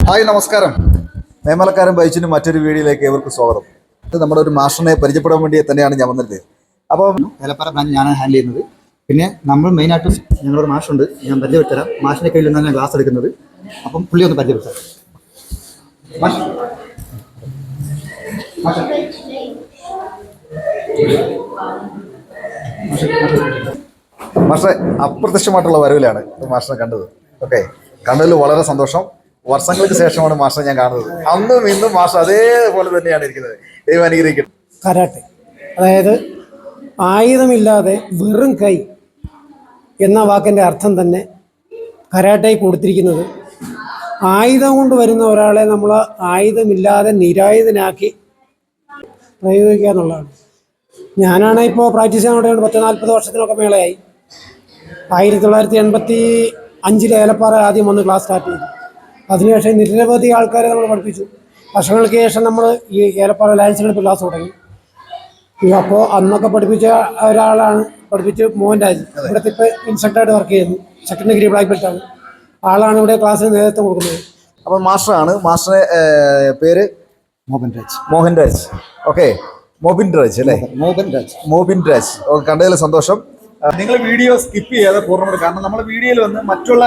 Hi നമസ്കാരം. മേമലക്കാരൻ ബൈച്ചിന് മറ്റൊരു വീഡിയോയിലേക്ക് ഏവർക്കും സ്വാഗതം. ഇത് നമ്മുടെ ഒരു മാസ്റ്ററിനെ പരിചയപ്പെടാൻ വേണ്ടി തന്നെയാണ് ഞാൻ വന്നത്. അപ്പം ഏലപ്പാറ ബ്രാഞ്ച് ഞാനാണ് ഹാൻഡിൽ ചെയ്യുന്നത്. പിന്നെ നമ്മൾ മെയിനായിട്ടും ഞങ്ങളൊരു മാഷുണ്ട്, ഞാൻ പരിചയപ്പെടുത്തരാം. മാഷിൻ്റെ കയ്യിൽ നിന്നാണ് ഞാൻ ക്ലാസ് എടുക്കുന്നത്. അപ്പം പുള്ളി ഒന്ന് പരിചയപ്പെടുത്താം. മാസ്റ്ററെ അപ്രത്യക്ഷമായിട്ടുള്ള വരവിലാണ് മാസ്റ്ററിനെ കണ്ടത്. ഓക്കെ, കണ്ടതിൽ വളരെ സന്തോഷം. വർഷങ്ങൾക്ക് ശേഷമാണ് മാസ്റ്റർ ഞാൻ കാണുന്നത്. അന്നും ഇന്നും മാസ്റ്റർ അതേപോലെ തന്നെയാണ് ഇരിക്കുന്നത്. ദൈവം അനുഗ്രഹിക്കട്ടെ. കരാട്ടെ, അതായത് ആയുധമില്ലാതെ വെറും കൈ എന്ന വാക്കിൻ്റെ അർത്ഥം തന്നെ കരാട്ടെ കൊടുത്തിരിക്കുന്നത് ആയുധം കൊണ്ട് വരുന്ന ഒരാളെ നമ്മൾ ആയുധമില്ലാതെ നിരായുധനാക്കി പ്രയോഗിക്കുക എന്നുള്ളതാണ്. ഞാനാണ് ഇപ്പോൾ പ്രാക്ടീസ് ചെയ്യാൻ 10-40 വർഷത്തിനൊക്കെ മേളയായി. 1985 ഏലപ്പാറ ആദ്യം വന്ന് ക്ലാസ് സ്റ്റാർട്ട് ചെയ്തു. അതിനുശേഷം നിരവധി ആൾക്കാരെ നമ്മൾ പഠിപ്പിച്ചു. വർഷങ്ങൾക്ക് ശേഷം നമ്മൾ ഈ ഏലപ്പാറ ലയൺസ് ക്ലബ്ബിൽ ക്ലാസ് തുടങ്ങി. അപ്പോൾ അന്നൊക്കെ പഠിപ്പിച്ച ഒരാളാണ് പഠിപ്പിച്ച് മോഹൻ രാജ്. ഇവിടുത്തെ ഇപ്പോൾ ഇൻസ്ട്രക്ടറായിട്ട് വർക്ക് ചെയ്യുന്നു. സെക്കൻഡ് ഡിഗ്രി ബ്ലാക്ക് ബെൽറ്റാണ്. ആളാണ് ഇവിടെ ക്ലാസ്സിന് നേതൃത്വം കൊടുക്കുന്നത്. അപ്പം മാസ്റ്ററാണ്. മാസ്റ്ററെ പേര് മോഹൻ രാജ്. ഓക്കെ, മോബിൻ രാജ് അല്ലേ? മോബിൻ രാജ്. ഓക്കെ, കണ്ടതിൽ സന്തോഷം. നിങ്ങൾ വീഡിയോ സ്കിപ്പ് ചെയ്യാതെ പൂർണ്ണമായിട്ട്, കാരണം നമ്മുടെ വീഡിയോയിൽ വന്ന് മറ്റുള്ള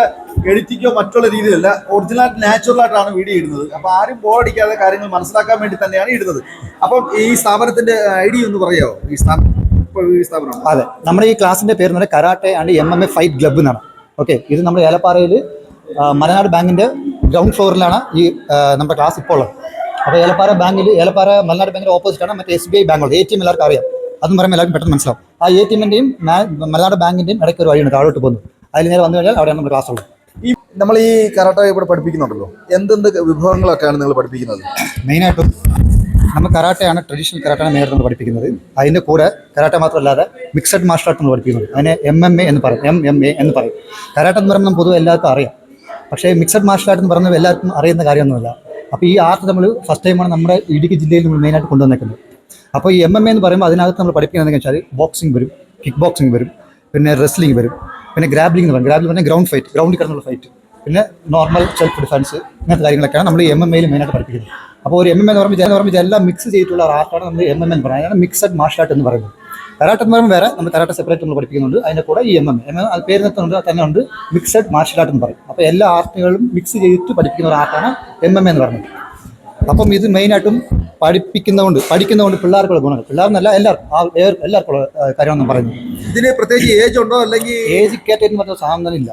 എഡിറ്റിക്കോ മറ്റുള്ള രീതിയിലല്ല, ഒറിജിനലായിട്ട് നാച്ചുറലായിട്ടാണ് വീഡിയോ ഇടുന്നത്. അപ്പോൾ ആരും ബോറടിക്കാതെ കാര്യങ്ങൾ മനസ്സിലാക്കാൻ വേണ്ടി തന്നെയാണ് ഇടുന്നത്. അപ്പം ഈ സ്ഥാപനത്തിന്റെ ഐഡിയ ഒന്ന് പറയാമോ? ഈ സ്ഥാപനം അതെ, നമ്മുടെ ഈ ക്ലാസിന്റെ പേര് എന്ന് പറഞ്ഞാൽ karate and MMA fight club എന്നാണ്. ഓക്കെ, ഇത് നമ്മുടെ ഏലപ്പാറയിൽ മലനാട് ബാങ്കിന്റെ ഗ്രൗണ്ട് ഫ്ലോറിലാണ് ഈ നമ്മുടെ ക്ലാസ് ഇപ്പോൾ ഉള്ളത്. അപ്പോൾ ഏലപ്പാറ മലനാട് ബാങ്കിന്റെ ഓപ്പോസിറ്റാണ് മറ്റേ SBI ബാങ്ക് ഉള്ളത്. ATM എല്ലാവർക്കും അറിയാം. അതെന്ന് പറയുമ്പോൾ എല്ലാവർക്കും പെട്ടെന്ന് മനസ്സിലാവും. ആ ATMന്റെയും മലനാട് ബാങ്കിന്റെയും ഇടയ്ക്ക് ഒരു വഴിയുണ്ട്, താഴോട്ട് പോകുന്നു. അതിൽ നേരെ വന്നു കഴിഞ്ഞാൽ അവിടെയാണ് നമ്മുടെ ക്ലാസ് ഉള്ളത്. നമ്മൾ ഈ കരാട്ടെ ഇവിടെ പഠിപ്പിക്കുന്നുണ്ടല്ലോ, എന്തെന്ത് വിഭവങ്ങളൊക്കെയാണ് നിങ്ങൾ പഠിപ്പിക്കുന്നത്? മെയിനായിട്ടും നമ്മൾ കരാട്ടയാണ്, ട്രഡീഷണൽ കരാട്ടയാണ് നേരിട്ട് നമ്മൾ പഠിപ്പിക്കുന്നത്. അതിൻ്റെ കൂടെ കരാട്ട മാത്രമല്ലാതെ മിക്സഡ് മാർഷൽ ആർട്ട് നമ്മൾ പഠിപ്പിക്കുന്നത്. അതിനെ MMA എന്ന് പറയും, MMA എന്ന് പറയും. കരാട്ട എന്ന് പറയുമ്പോൾ പൊതുവെ എല്ലാവർക്കും അറിയാം. പക്ഷേ മിക്സഡ് മാർഷൽ ആർട്ട് എന്ന് പറയുന്നത് എല്ലാവർക്കും അറിയുന്ന കാര്യമൊന്നുമില്ല. അപ്പോൾ ഈ ആർട്ട് നമ്മൾ ഫസ്റ്റ് ടൈമാണ് നമ്മുടെ ഇടുക്കി ജില്ലയിൽ നമ്മൾ മെയിനായിട്ട് കൊണ്ടുവന്നേക്കുന്നത്. അപ്പോൾ ഈ MMA എന്ന് പറയുമ്പോൾ അതിനകത്ത് നമ്മൾ പഠിപ്പിക്കുന്നതെന്ന് വെച്ചാൽ ബോക്സിംഗ് വരും, കിക്ക് ബോക്സിംഗ് വരും, പിന്നെ റെസ്ലിംഗ് വരും, പിന്നെ ഗ്രാബ്ലിംഗ് എന്ന് പറയും. ഗ്രാബ്ലിംഗ് പറഞ്ഞാൽ ഗ്രൗണ്ട് ഫൈറ്റ്, ഗ്രൗണ്ടിൽ കിടന്നുള്ള ഫൈറ്റ്, പിന്നെ നോർമൽ സെൽഫ് ഡിഫൻസ്, ഇങ്ങനത്തെ കാര്യങ്ങളൊക്കെയാണ് നമ്മൾ MMA മെയിനായിട്ട് പഠിപ്പിക്കുന്നത്. അപ്പോൾ ഒരു MMA എന്ന് പറയുമ്പോൾ എല്ലാം മിക്സ് ചെയ്തിട്ടുള്ള ഒരു ആർട്ടാണ് നമ്മൾ MMA എന്ന് പറയുന്നത്. അതാണ് മിക്സഡ് മാർഷൽ ആർട്ട് എന്ന് പറയുന്നത്. കരാട്ട എന്ന് പറയുമ്പോൾ വേറെ, നമ്മൾ കരാട്ട സെപ്പറേറ്റ് നമ്മൾ പഠിപ്പിക്കുന്നുണ്ട്. അതിൻ്റെ കൂടെ ഈ MMA അത് പേര് നിർത്തുന്നുണ്ട്, തന്നെ ഉണ്ട് മിക്സഡ് മാർഷൽ ആർട്ട് എന്ന് പറയും. അപ്പോൾ എല്ലാ ആർട്ടുകളും മിക്സ് ചെയ്തിട്ട് പഠിപ്പിക്കുന്ന ഒരു ആർട്ടാണ് MMA എന്ന് പറയുന്നത്. അപ്പം ഇത് മെയിനായിട്ടും പഠിക്കുന്നതുകൊണ്ട് പിള്ളേർക്കുള്ള ഗുണങ്ങൾ, പിള്ളേർന്നല്ല എല്ലാവർക്കും കാര്യമെന്ന് പറയുന്നത്. ഇതിന് പ്രത്യേകിച്ച് ഏജ് ഉണ്ടോ? അല്ലെങ്കിൽ ഏജ് കാറ്റഗറി എന്ന് പറഞ്ഞ സാധനം ഇല്ല.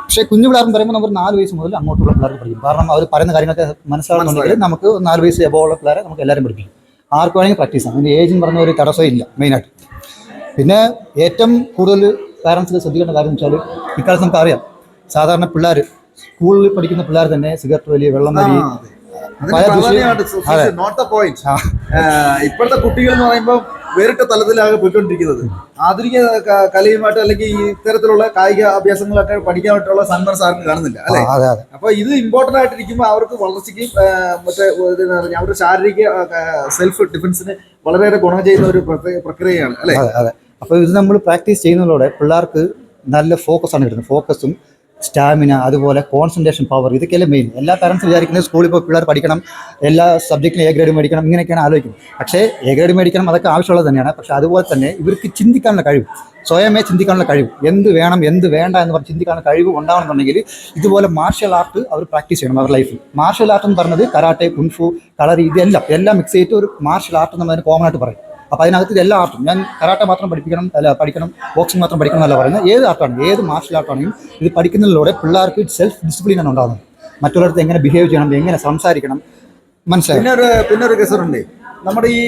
പക്ഷേ കുഞ്ഞു പിള്ളേർന്ന് പറയുമ്പോൾ നമ്മൾ 4 വയസ്സ് മുതൽ അങ്ങോട്ടുള്ള പിള്ളേർക്ക് പഠിക്കും. കാരണം അവർ പറയുന്ന കാര്യങ്ങളൊക്കെ മനസ്സിലാകുന്നുണ്ടെങ്കിൽ നമുക്ക് 4 വയസ്സ് എബോവുള്ള പിള്ളേരെ നമുക്ക് എല്ലാവരും പഠിപ്പിക്കും. ആർക്ക് വേണമെങ്കിൽ പ്രാക്ടീസ് ആണ്. അതിൻ്റെ ഏജ് എന്ന് പറഞ്ഞ ഒരു തടസ്സം ഇല്ല മെയിനായിട്ട്. പിന്നെ ഏറ്റവും കൂടുതൽ പാരൻസിൽ ശ്രദ്ധിക്കേണ്ട കാര്യം എന്ന് വെച്ചാൽ, ഇക്കാലത്ത് നമുക്കറിയാം സാധാരണ പിള്ളേർ സ്കൂളിൽ പഠിക്കുന്ന പിള്ളേർ തന്നെ സിഗരറ്റ് വലി, വെള്ളം വലി, ഇപ്പോഴത്തെ കുട്ടികൾ എന്ന് പറയുമ്പോൾ വേറിട്ട തലത്തിലാകെ പോയിക്കൊണ്ടിരിക്കുന്നത്. ആധുനിക കലയുമായിട്ട് അല്ലെങ്കിൽ ഈ ഇത്തരത്തിലുള്ള കായിക അഭ്യാസങ്ങളൊക്കെ പഠിക്കാനായിട്ടുള്ള സന്മനസ് ആർക്കും കാണുന്നില്ല അല്ലേ? അപ്പൊ ഇത് ഇമ്പോർട്ടന്റ് ആയിട്ടിരിക്കുമ്പോൾ അവർക്ക് വളർച്ചയ്ക്ക് മറ്റേ അവരുടെ ശാരീരിക സെൽഫ് ഡിഫൻസിന് വളരെയേറെ ഗുണം ചെയ്യുന്ന ഒരു പ്രക്രിയയാണ് അല്ലേ? അപ്പോൾ ഇത് നമ്മൾ പ്രാക്ടീസ് ചെയ്യുന്നതിലൂടെ പിള്ളേർക്ക് നല്ല ഫോക്കസാണ് കിട്ടുന്നത്. ഫോക്കസും സ്റ്റാമിന, അതുപോലെ കോൺസെൻട്രേഷൻ പവർ, ഇതൊക്കെയല്ലേ മെയിൻ. എല്ലാ പാരൻസ് വിചാരിക്കുന്നത് സ്കൂളിൽ ഇപ്പോൾ പിള്ളേർ പഠിക്കണം, എല്ലാ സബ്ജക്റ്റിനും A ഗ്രേഡ് മേടിക്കണം, ഇങ്ങനെയൊക്കെയാണ് ആലോചിക്കുന്നത്. പക്ഷേ A ഗ്രേഡ് മേടിക്കണം, അതൊക്കെ ആവശ്യമുള്ളത് തന്നെയാണ്. പക്ഷേ അതുപോലെ തന്നെ ഇവർക്ക് ചിന്തിക്കാനുള്ള കഴിവ്, സ്വയമേ ചിന്തിക്കാനുള്ള കഴിവ്, എന്ത് വേണം എന്ത് വേണ്ട എന്ന് പറഞ്ഞ് ചിന്തിക്കാനുള്ള കഴിവ് ഉണ്ടാവണമെന്നുണ്ടെങ്കിൽ ഇതുപോലെ മാർഷൽ ആർട്ട് അവർ പ്രാക്ടീസ് ചെയ്യണം അവരുടെ ലൈഫിൽ. മാർഷൽ ആർട്ട് എന്ന് പറഞ്ഞത് കരാട്ടെ, കുൻഫു, കളരി, ഇതെല്ലാം മിക്സ് ചെയ്തിട്ട് ഒരു മാർഷൽ ആർട്ട് എന്ന് അതിന് കോമൺ ആയിട്ട് പറയും. അപ്പോൾ അതിനകത്ത് എല്ലാ ആർട്ടും, ഞാൻ കരാട്ടെ മാത്രം പഠിക്കണം, ബോക്സിംഗ് മാത്രം പഠിക്കണം എന്നല്ല പറയുന്നത്. ഏത് ആർട്ടാണ്, ഏത് മാർഷൽ ആർട്ടാണെങ്കിലും ഇത് പഠിക്കുന്നതിലൂടെ പിള്ളേർക്ക് സെൽഫ് ഡിസിപ്ലിനാണ് ഉണ്ടാകുന്നത്. മറ്റുള്ളവർക്ക് എങ്ങനെ ബിഹേവ് ചെയ്യണം, എങ്ങനെ സംസാരിക്കണം, മനസ്സിലായി. പിന്നെ ഒരു കേസറുണ്ട്, നമ്മുടെ ഈ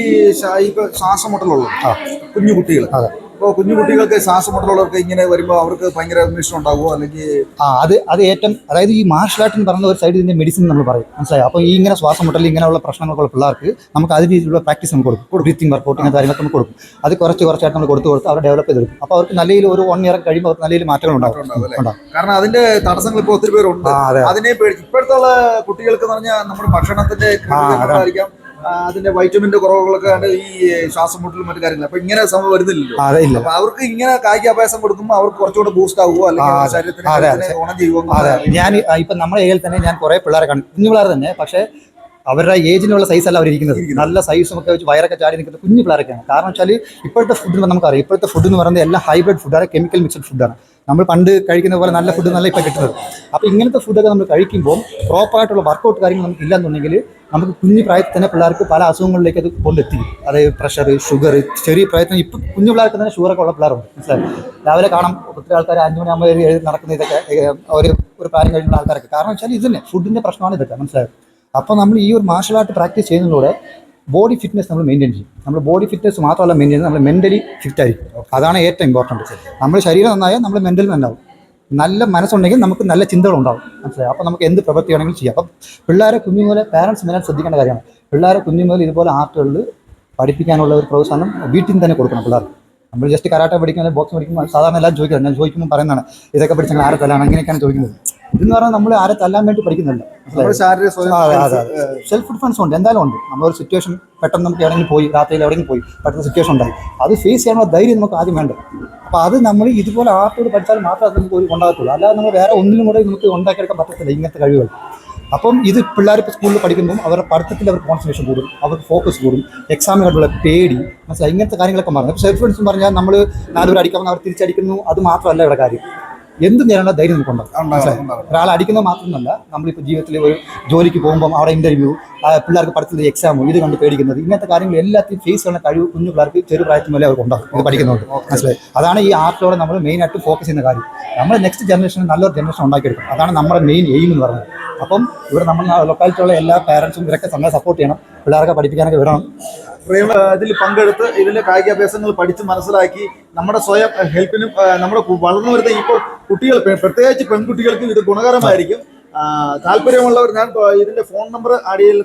ശ്വാസമുട്ടലുള്ളൂ കുഞ്ഞു കുട്ടികൾ. അപ്പോൾ കുഞ്ഞു കുട്ടികൾക്ക് ശ്വാസമുട്ടലുള്ളവർക്ക് ഇങ്ങനെ വരുമ്പോൾ അവർക്ക് ഭയങ്കര അന്വേഷണം ഉണ്ടാകുമോ? അല്ലെങ്കിൽ അത് ഏറ്റവും, അതായത് ഈ മാർഷൽ ആർട്ട് എന്ന് പറയുന്ന ഒരു സൈഡ് ഇതിൻ്റെ മെഡിസിൻ നമ്മൾ പറയും, മനസ്സിലായി. അപ്പോൾ ഈ ഇങ്ങനെ ശ്വാസമുട്ടൽ ഇങ്ങനെയുള്ള പ്രശ്നങ്ങൾക്കുള്ള പിള്ളേർക്ക് നമുക്ക് അതിന് രീതിയിലുള്ള പ്രാക്ടീസ് നമുക്ക് കൊടുക്കും. ബ്രീത്തിങ് വർക്കൗട്ട്, ഇങ്ങനത്തെ കാര്യങ്ങളൊക്കെ നമുക്ക് കൊടുക്കും. അത് കുറച്ചായിട്ട് നമ്മൾ കൊടുത്ത് അവർ ഡെവലപ്പ് ചെയ്തെടുക്കും. അപ്പോൾ അവർക്ക് നല്ല ഒരു 1 ഇയർ കഴിയുമ്പോൾ അവർക്ക് നല്ല മാറ്റങ്ങൾ ഉണ്ടാകും. കാരണം അതിന്റെ തടസ്സങ്ങൾ ഇപ്പോൾ ഒത്തിരി പേരുണ്ട്. അതിനെ ഇപ്പോഴത്തെ കുട്ടികൾക്ക് എന്ന് പറഞ്ഞാൽ നമ്മുടെ ഭക്ഷണത്തിന്റെ അതിന്റെ വൈറ്റമിന്റെ കുറവുകളൊക്കെ കണ്ട് ഈ ശ്വാസം മുട്ടലും മറ്റു കാര്യങ്ങൾ അപ്പൊ ഇങ്ങനെ സംഭവം വരുന്നില്ലല്ലോ. അതെ ഇല്ല. അപ്പൊ അവർക്ക് ഇങ്ങനെ കായ്ക്ക് അഭ്യാസം കൊടുക്കുമ്പോൾ അവർക്ക് കുറച്ചുകൂടെ ബൂസ്റ്റ് ആവുമോ അല്ലെങ്കിൽ ശരീരത്തിന് ഗുണം ചെയ്യുമോ? അതെ, ഞാൻ ഇപ്പം നമ്മുടെ ഏരിയയിൽ തന്നെ ഞാൻ കുറേ പിള്ളേരെ കണ്ടു, കുഞ്ഞു പിള്ളേർ തന്നെ. പക്ഷേ അവരുടെ ഏജിനുള്ള സൈസല്ല അവരിയ്ക്കുന്നത്. നല്ല സൈസും ഒക്കെ വെച്ച് വയറൊക്കെ ചാടി നിൽക്കുന്ന കുഞ്ഞു പിള്ളേരൊക്കെയാണ്. കാരണം വെച്ചാൽ ഇപ്പോഴത്തെ ഫുഡ് നമുക്കറിയാം, ഇപ്പോഴത്തെ ഫുഡ് എന്ന് പറയുന്നത് എല്ലാം ഹൈബ്രിഡ് ഫുഡാണ്, കെമിക്കൽ മിക്സഡ് ഫുഡാണ്. നമ്മൾ പണ്ട് കഴിക്കുന്ന പോലെ നല്ല ഫുഡ് നല്ല ഇപ്പോൾ കിട്ടുന്നത്. അപ്പോൾ ഇങ്ങനത്തെ ഫുഡൊക്കെ നമ്മൾ കഴിക്കുമ്പോൾ പ്രോപ്പറായിട്ടുള്ള വർക്കൗട്ട് കാര്യങ്ങൾ നമുക്ക് ഇല്ലെന്നുണ്ടെങ്കിൽ നമുക്ക് കുഞ്ഞു പ്രായത്തിൽ തന്നെ പിള്ളേർക്ക് പല അസുഖങ്ങളിലേക്ക് അത് കൊണ്ടെത്തിക്കും. അതായത് പ്രഷർ, ഷുഗർ, ചെറിയ പ്രായത്തിൽ ഇപ്പം കുഞ്ഞു പിള്ളേർക്ക് തന്നെ ഷുഗറൊക്കെ ഉള്ള പിള്ളേരുണ്ട്, മനസ്സിലായി. രാവിലെ കാണാം ഒത്തിരി ആൾക്കാർ 5 മണിയാകുമ്പോൾ എഴുതി നടക്കുന്ന ഇതൊക്കെ ഒരു പ്രായം കഴിയുന്ന ആൾക്കാരൊക്കെ. കാരണം വെച്ചാൽ ഇത് തന്നെ ഫുഡിൻ്റെ പ്രശ്നമാണ് ഇതൊക്കെ, മനസ്സിലായത്. അപ്പോൾ നമ്മൾ ഈ ഒരു മാർഷൽ ആർട്ട് പ്രാക്ടീസ് ചെയ്യുന്നതിലൂടെ ബോഡി ഫിറ്റ്നസ് നമ്മൾ മെയിൻറ്റെയിൻ ചെയ്യും. നമ്മൾ ബോഡി ഫിറ്റ്നസ് മാത്രമല്ല മെയിൻറ്റെയിൻ ചെയ്യുന്നത്, നമ്മൾ മെൻ്റലി ഫിറ്റ് ആയിരിക്കും. അതാണ് ഏറ്റവും ഇമ്പോർട്ടൻറ്റ്. നമ്മൾ ശരീരം നന്നായാൽ നമ്മൾ മെൻ്റൽ ഉണ്ടാവും. നല്ല മനസ്സുണ്ടെങ്കിൽ നമുക്ക് നല്ല ചിന്തകളുണ്ടാവും, മനസ്സിലായി. അപ്പോൾ നമുക്ക് എന്ത് പ്രവൃത്തിയാണെങ്കിലും ചെയ്യാം. അപ്പം പിള്ളേരെ കുഞ്ഞുമുതലേ പാരൻസ് മെയിനായിട്ട് ശ്രദ്ധിക്കേണ്ട കാര്യമാണ്. പിള്ളേരെ കുഞ്ഞുമുതൽ ഇതുപോലെ ആർട്ടുകളിൽ പഠിപ്പിക്കാനുള്ള ഒരു പ്രോത്സാഹനം വീട്ടിൽ നിന്ന് തന്നെ കൊടുക്കണം പിള്ളേർക്ക്. നമ്മൾ ജസ്റ്റ് കരാട്ടെ പഠിക്കുന്ന ബോക്സ് പഠിക്കുമ്പോൾ സാധാരണ എല്ലാം ചോദിക്കുന്നത്, ഞാൻ ചോദിക്കുമ്പോൾ പറയുന്നതാണ് ഇതൊക്കെ പഠിച്ചാൽ ആരെ തല്ലാണ്, അങ്ങനെയൊക്കെയാണ് ചോദിക്കുന്നത്. ഇതെന്ന് പറഞ്ഞാൽ നമ്മൾ ആരെ തല്ലാൻ വേണ്ടി പഠിക്കുന്നുണ്ട്. സെൽഫ് ഡിഫൻസ് ഉണ്ട്, എന്തായാലും ഉണ്ട്. നമ്മളൊരു സിറ്റുവേഷൻ പെട്ടെന്ന് നമുക്ക് എവിടെയെങ്കിലും പോയി, രാത്രിയിൽ എവിടെയെങ്കിലും പോയി പെട്ടെന്ന് സിറ്റുവേഷൻ ഉണ്ടായി, അത് ഫേസ് ചെയ്യാനുള്ള ധൈര്യം നമുക്ക് ആദ്യം വേണ്ട. അപ്പോൾ അത് നമ്മൾ ഇതുപോലെ ആർട്ടോട് പഠിച്ചാൽ മാത്രമേ അത് നമുക്ക് ഉണ്ടാകത്തുള്ളൂ. അല്ലാതെ നമ്മൾ വേറെ ഒന്നിലും കൂടെ നമുക്ക് ഉണ്ടാക്കിയെടുക്കാൻ പറ്റത്തില്ല ഇങ്ങനത്തെ കഴിവുകൾ. അപ്പം ഇത് പിള്ളേർ ഇപ്പോൾ സ്കൂളിൽ പഠിക്കുമ്പോൾ അവരുടെ പഠിത്തത്തിൽ അവർക്ക് കോൺസെൻട്രേഷൻ കൂടും, അവർക്ക് ഫോക്കസ് കൂടും, എക്സാമിനായിട്ടുള്ള പേടി, മനസ്സിലായി, ഇങ്ങനത്തെ കാര്യങ്ങളൊക്കെ മാറും. അപ്പോൾ സെൽഫ് ഡിഫൻസ് പറഞ്ഞാൽ നമ്മൾ 4 പേർ അടിക്കാമെന്ന് അവർ തിരിച്ചടിക്കുന്നു, അത് മാത്രമല്ല ഇവിടെ കാര്യം. എന്ത് നേരിടാനുള്ള ധൈര്യം നമുക്കുണ്ടാകും. ഒരാളെ അടിക്കുന്നത് മാത്രമല്ല, നമ്മളിപ്പോൾ ജീവിതത്തിൽ ഒരു ജോലിക്ക് പോകുമ്പോൾ അവിടെ ഇൻ്റർവ്യൂ, പിള്ളേർക്ക് പഠിത്തത്തിൽ എക്സാമോ ഇത് കണ്ട് പേടിക്കുന്നത്, ഇങ്ങനത്തെ കാര്യങ്ങൾ എല്ലാத்தைയും ഫേസ് ചെയ്യുന്ന കഴിവ് കുഞ്ഞു പിള്ളേർക്ക് ചെറു പ്രായത്തിൽ മേലെ അവർക്ക് ഉണ്ടാകും, ഇത് പഠിക്കുന്നുണ്ട്, മനസ്സിലായി. അതാണ് ഈ ആർട്ടിലൂടെ നമ്മൾ മെയിനായിട്ട് ഫോക്കസ് ചെയ്യുന്ന കാര്യം. നമ്മൾ നെക്സ്റ്റ് ജനറേഷന് നല്ലൊരു ജനറേഷൻ ഉണ്ടാക്കിയെടുക്കും. അതാണ് നമ്മുടെ മെയിൻ എയിം എന്ന് പറയുന്നത്. അപ്പം ഇവിടെ നമ്മൾ ലൊക്കാലിറ്റിയുള്ള എല്ലാ പാരൻസും ഇവരൊക്കെ നമ്മളെ സപ്പോർട്ട് ചെയ്യണം, പിള്ളേരൊക്കെ പഠിപ്പിക്കാനൊക്കെ വിടണം. ഇതിൽ പങ്കെടുത്ത് ഇതിന്റെ കായികാഭ്യാസങ്ങൾ പഠിച്ച് മനസ്സിലാക്കി നമ്മുടെ സ്വയം ഹെൽപ്പിനും നമ്മുടെ വളർന്നു വരുന്ന ഇപ്പോൾ കുട്ടികൾ, പ്രത്യേകിച്ച് പെൺകുട്ടികൾക്ക് ഇത് ഗുണകരമായിരിക്കും. താല്പര്യമുള്ളവർ ഞാൻ ഇതിന്റെ ഫോൺ നമ്പർ അടിയിൽ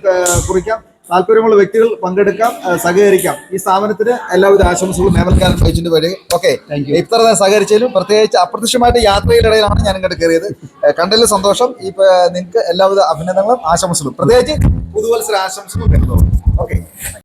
കുറിക്കാം. താല്പര്യമുള്ള വ്യക്തികൾ പങ്കെടുക്കാം, സഹകരിക്കാം. ഈ സ്ഥാപനത്തിന് എല്ലാവിധ ആശംസകളും നേവൽക്കാരൻ ബൈച്ചിന്റെ പേര്. ഓക്കെ, ഇത്ര സഹകരിച്ചതിലും പ്രത്യേകിച്ച് അപ്രത്യക്ഷമായിട്ട് യാത്രയിലിടയിലാണ് ഞാൻ ഇങ്ങോട്ട് കയറിയത്. കണ്ടതിൽ സന്തോഷം. നിങ്ങൾക്ക് എല്ലാവിധ അഭിനന്ദനങ്ങളും ആശംസകളും, പ്രത്യേകിച്ച് പുതുവത്സര ആശംസകളും. ഓക്കെ.